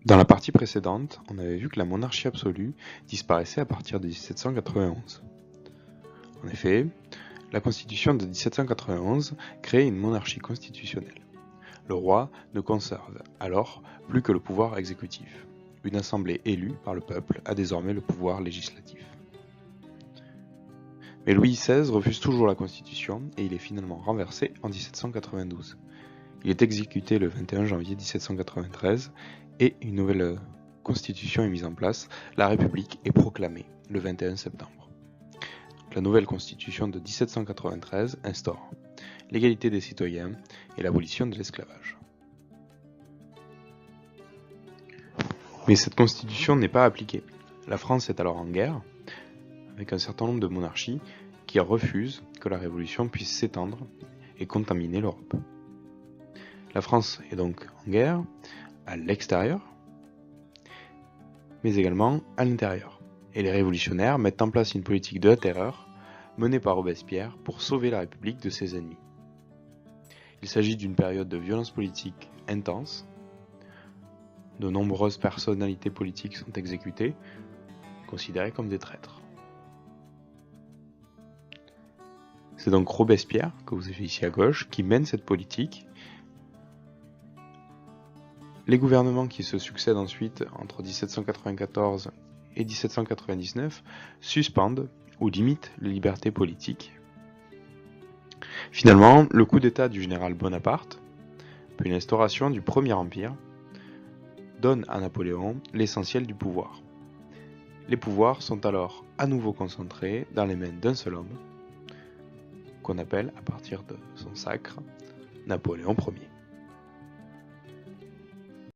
Dans la partie précédente, on avait vu que la monarchie absolue disparaissait à partir de 1791. En effet, la Constitution de 1791 crée une monarchie constitutionnelle. Le roi ne conserve alors plus que le pouvoir exécutif. Une assemblée élue par le peuple a désormais le pouvoir législatif. Mais Louis XVI refuse toujours la Constitution et il est finalement renversé en 1792. Il est exécuté le 21 janvier 1793 et une nouvelle constitution est mise en place. La République est proclamée le 21 septembre. La nouvelle constitution de 1793 instaure l'égalité des citoyens et l'abolition de l'esclavage. Mais cette constitution n'est pas appliquée. La France est alors en guerre avec un certain nombre de monarchies qui refusent que la Révolution puisse s'étendre et contaminer l'Europe. La France est donc en guerre à l'extérieur, mais également à l'intérieur. Et les révolutionnaires mettent en place une politique de la terreur menée par Robespierre pour sauver la République de ses ennemis. Il s'agit d'une période de violence politique intense. De nombreuses personnalités politiques sont exécutées, considérées comme des traîtres. C'est donc Robespierre, que vous avez ici à gauche, qui mène cette politique. Les gouvernements qui se succèdent ensuite, entre 1794 et 1799, suspendent ou limitent les libertés politiques. Finalement, le coup d'État du général Bonaparte, puis l'instauration du Premier Empire, donne à Napoléon l'essentiel du pouvoir. Les pouvoirs sont alors à nouveau concentrés dans les mains d'un seul homme, qu'on appelle, à partir de son sacre, Napoléon Ier.